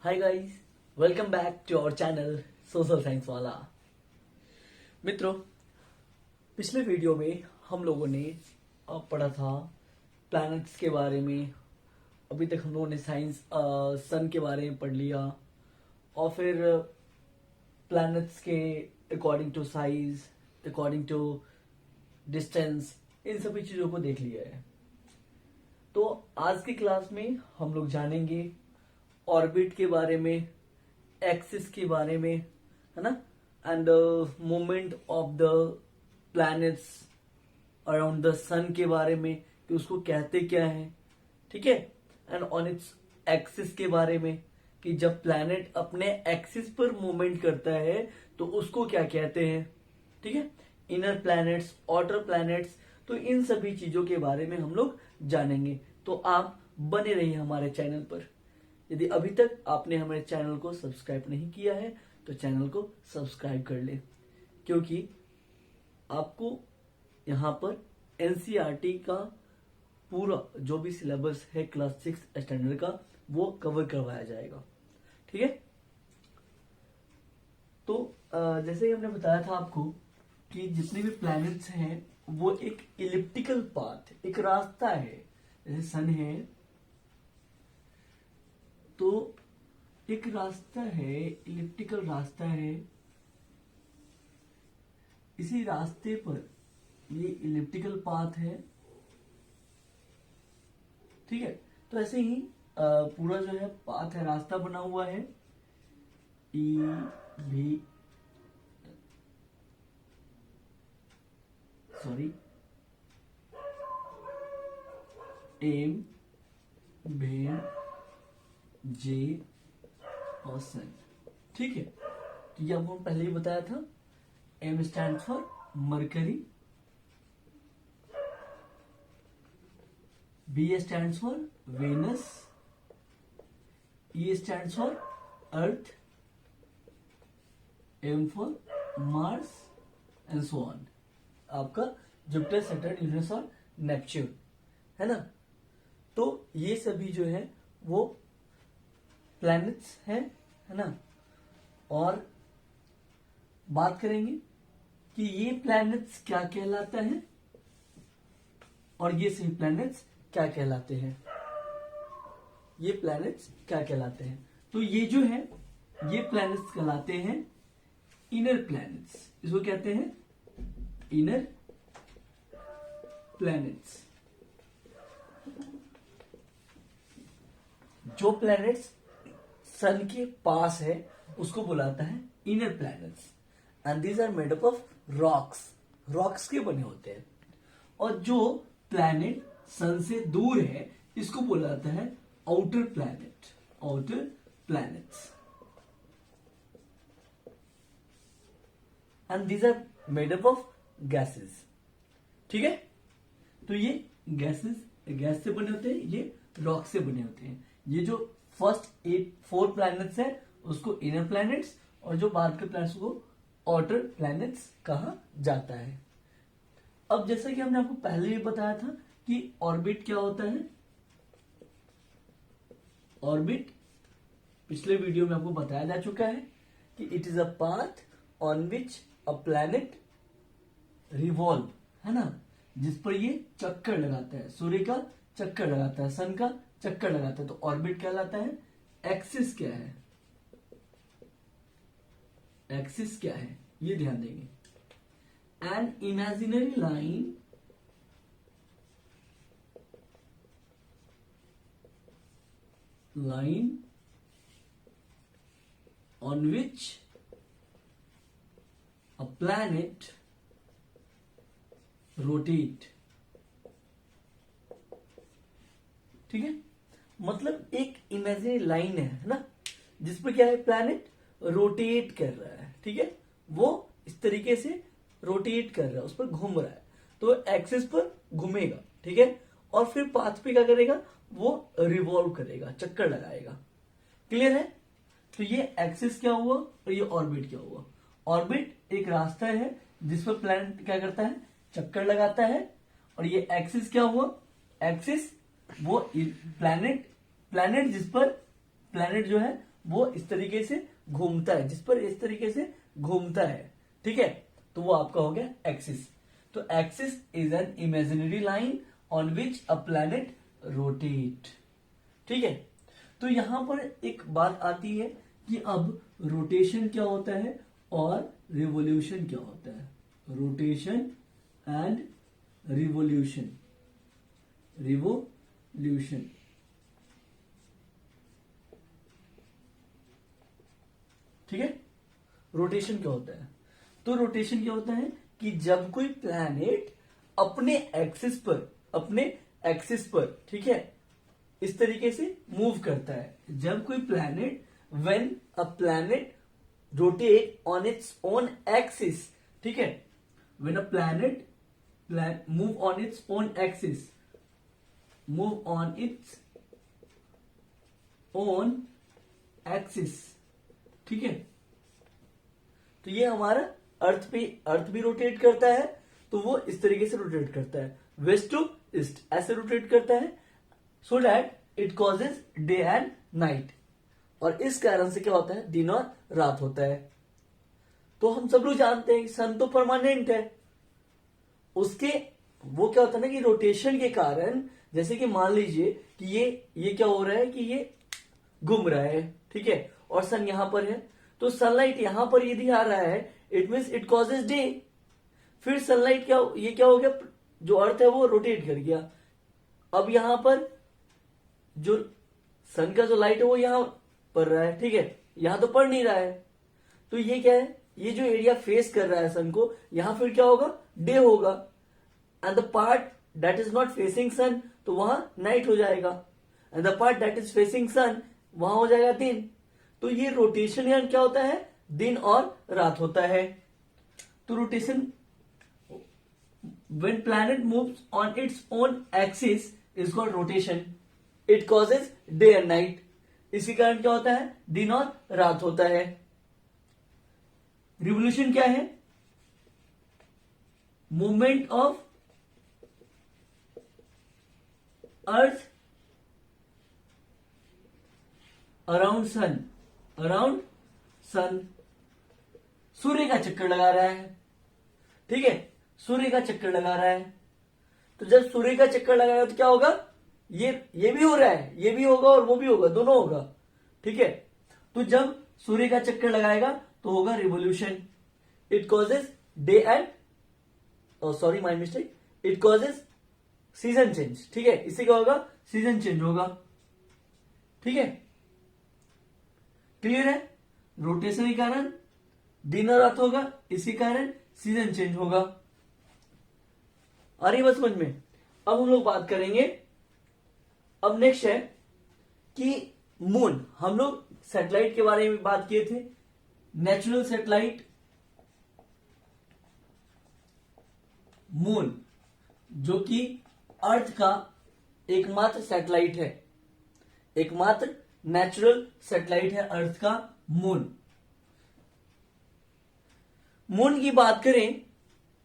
Hi guys, welcome back to our channel social science वाला। मित्रों, पिछले वीडियो में हम लोगों ने पढ़ा था प्लैनेट्स के बारे में। अभी तक हम लोगों ने साइंस सन के बारे में पढ़ लिया और फिर प्लैनेट्स के according to size, according to distance, इन सभी चीज़ों को देख लिया है। तो आज की क्लास में हम लोग जानेंगे ऑर्बिट के बारे में, एक्सिस के बारे में, है ना, and movement of the planets around the sun के बारे में कि उसको कहते क्या है, ठीक है। एंड ऑन इट्स एक्सिस के बारे में कि जब प्लैनेट अपने एक्सिस पर मूवमेंट करता है तो उसको क्या कहते हैं, ठीक है। इनर प्लैनेट्स, आउटर प्लैनेट्स, तो इन सभी चीजों के बारे में हम लोग जानेंगे। तो आप बने रहिए हमारे चैनल पर। यदि अभी तक आपने हमारे चैनल को सब्सक्राइब नहीं किया है तो चैनल को सब्सक्राइब कर ले, क्योंकि आपको यहाँ पर एनसीईआरटी का पूरा जो भी सिलेबस है क्लास 6 स्टैंडर्ड का वो कवर करवाया जाएगा, ठीक है। तो जैसे ही हमने बताया था आपको कि जितने भी प्लैनेट्स हैं वो एक इलिप्टिकल पाथ, एक रास्ता है। जैसे सन है तो एक रास्ता है, इलिप्टिकल रास्ता है। इसी रास्ते पर ये इलिप्टिकल पाथ है, ठीक है। तो ऐसे ही पूरा जो है पाथ है, रास्ता बना हुआ है। ई भी सॉरी एम, भेम, जे और सन, ठीक है। तो ये आपको पहले ही बताया था। M stand for Mercury, V stand for Venus, E stand for Earth, M for Mars and so on. आपका जुपिटर, सैटर्न, यूरेनस और नेपच्यून, है ना। तो ये सभी जो है वो प्लैनेट्स हैं, है ना। और बात करेंगे कि ये प्लैनेट्स क्या कहलाता है और ये सही प्लैनेट्स क्या कहलाते हैं। ये प्लैनेट्स क्या कहलाते हैं, तो ये जो है ये प्लैनेट्स कहलाते हैं इनर प्लैनेट्स। इसको कहते हैं इनर प्लैनेट्स। जो प्लैनेट्स सन के पास है उसको बुलाता है inner planets. And these are made up of rocks, rocks के बने होते हैं। और जो प्लैनेट सन से दूर है इसको बुलाता है outer planet, outer planets. And these are made up of gases, ठीक है। तो ये गैसेस, गैस से बने होते हैं, ये रॉक से बने होते हैं। ये जो फर्स्ट 4 प्लैनेट्स है उसको इनर प्लैनेट्स और जो बाद के प्लैनेट्स को आउटर प्लैनेट्स कहा जाता है। अब जैसे कि हमने आपको पहले भी बताया था कि ऑर्बिट क्या होता है। ऑर्बिट पिछले वीडियो में आपको बताया जा चुका है कि it is a path on which a planet revolve, है ना, जिस पर ये चक्कर लगाता है। सूर्य का चक्कर लगाता है, सन का चक्कर लगाता है, तो ऑर्बिट कहलाता है। एक्सिस क्या है, एक्सिस क्या है ये ध्यान देंगे। An imaginary line on which a planet rotate, ठीक है। मतलब एक इमेजिनरी लाइन है ना, जिस पर क्या है, प्लैनेट रोटेट कर रहा है, ठीक है। वो इस तरीके से रोटेट कर रहा है, उस पर घूम रहा है, तो एक्सिस पर घूमेगा, ठीक है। और फिर पाथ पे क्या करेगा, वो रिवॉल्व करेगा, चक्कर लगाएगा। क्लियर है। तो ये एक्सिस क्या हुआ और ये ऑर्बिट क्या हुआ। ऑर्बिट एक रास्ता है जिस पर प्लैनेट क्या करता है, चक्कर लगाता है। और ये एक्सिस क्या हुआ, एक्सिस वो प्लैनेट, प्लैनेट जिस पर प्लैनेट जो है वो इस तरीके से घूमता है, जिस पर इस तरीके से घूमता है, ठीक है, तो वो आपका हो गया एक्सिस। तो axis is an imaginary line on which a planet rotate, ठीक है। तो यहां पर एक बात आती है कि अब रोटेशन क्या होता है और रिवोल्यूशन क्या होता है। रोटेशन एंड रिवोल्यूशन, रिवोल्यूशन, ठीक है। रोटेशन क्या होता है? तो रोटेशन क्या होता है कि जब कोई प्लैनेट अपने एक्सिस पर, ठीक है, इस तरीके से मूव करता है। जब कोई planet, when a planet rotate on its own axis, ठीक है, when a planet move on its own axis, move on its own axis, ठीक है। तो ये हमारा अर्थ भी रोटेट करता है, तो वो इस तरीके से रोटेट करता है, वेस्ट टू ईस्ट ऐसे रोटेट करता है, so that it causes day and night. और इस कारण से क्या होता है, दिन और रात होता है। तो हम सब लोग जानते हैं सन तो परमानेंट है, उसके वो क्या होता है ना कि रोटेशन के कारण, जैसे कि मान लीजिए कि ये क्या हो रहा है कि ये घूम रहा है, ठीक है, और सन यहां पर है, तो सनलाइट यहां पर यदि आ रहा है, it means it causes day. फिर सनलाइट ये क्या हो गया, जो अर्थ है वो रोटेट कर गया। अब यहां पर जो सन का जो लाइट है वो यहां पड़ रहा है, ठीक है, यहां तो पड़ नहीं रहा है, तो ये क्या है, ये जो एरिया फेस कर रहा है सन को, यहां फिर क्या होगा, डे होगा। And the part that is not facing sun, तो वहां नाइट हो जाएगा। And the part that is facing sun, वहां हो जाएगा दिन। तो ये रोटेशन यानी क्या होता है, दिन और रात होता है। तो rotation, when planet moves on its own axis is called rotation. It causes day and night. इसी कारण क्या होता है, दिन और रात होता है। रिवोल्यूशन क्या है, movement of earth around sun, around sun, सूर्य का चक्कर लगा रहा है, ठीक है, सूर्य का चक्कर लगा रहा है। तो जब सूर्य का चक्कर लगाएगा तो क्या होगा, ये भी हो रहा है, ये भी होगा और वो भी होगा, दोनों होगा, ठीक है। तो जब सूर्य का चक्कर लगाएगा तो होगा revolution. It causes day and, sorry my mistake, it causes season change, ठीक है, इससे क्या होगा, सीजन चेंज होगा, ठीक है, क्लियर है। रोटेशन के कारण दिन और रात होगा, इसी कारण सीजन चेंज होगा। आ रही बात समझ में। अब हम लोग बात करेंगे, अब नेक्स्ट है कि मून, हम लोग सैटेलाइट के बारे में बात किए थे, नेचुरल सैटेलाइट, मून जो कि अर्थ का एकमात्र सैटेलाइट है, एकमात्र नेचुरल सैटेलाइट है अर्थ का मून। मून की बात करें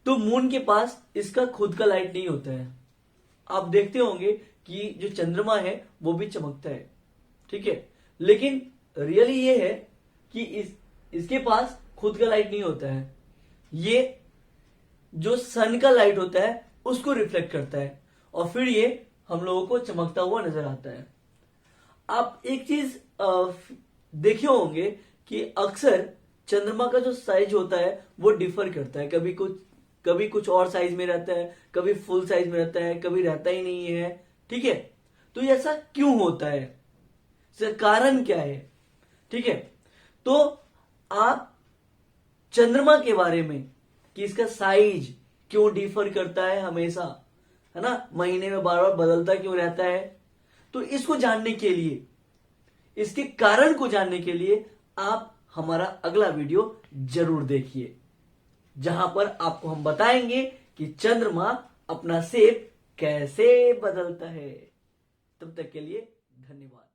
तो मून के पास इसका खुद का लाइट नहीं होता है। आप देखते होंगे कि जो चंद्रमा है वो भी चमकता है, ठीक है, लेकिन रियली ये है कि इसके पास खुद का लाइट नहीं होता है, ये जो सन का लाइट होता है उसको रिफ्लेक्ट करता है और फिर ये हम लोगों को चमकता हुआ नजर आता है। आप एक चीज देखे होंगे कि अक्सर चंद्रमा का जो साइज होता है वो डिफर करता है, कभी कुछ और साइज में रहता है, कभी फुल साइज में रहता है, कभी रहता ही नहीं है, ठीक है। तो ये ऐसा क्यों होता है, इसका कारण क्या है, ठीक है। तो आप चंद्रमा के बारे में कि इसका साइज क्यों डिफर करता है हमेशा, है ना, महीने में बार बार बदलता क्यों रहता है, तो इसको जानने के लिए, इसके कारण को जानने के लिए आप हमारा अगला वीडियो जरूर देखिए, जहां पर आपको हम बताएंगे कि चंद्रमा अपना शेप कैसे बदलता है। तब तक के लिए धन्यवाद।